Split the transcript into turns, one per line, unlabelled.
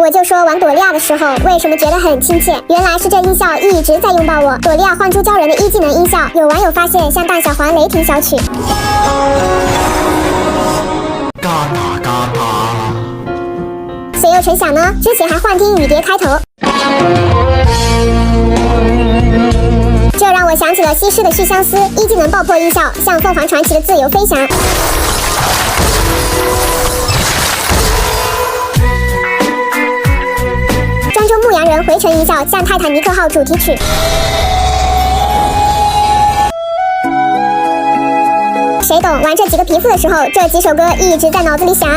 我就说玩朵莉亚的时候，为什么觉得很亲切？原来是这音效一直在拥抱我。朵莉亚晃珠教人的一技能音效，有网友发现像大小环雷霆小曲。
嘎哒嘎哒。
谁又成想呢？之前还幻听雨蝶开头。这让我想起了西施的《续相思》，一技能爆破音效，像凤凰传奇的自由飞翔。庄周牧羊人回程音效，像泰坦尼克号主题曲。谁懂？玩这几个皮肤的时候，这几首歌一直在脑子里响。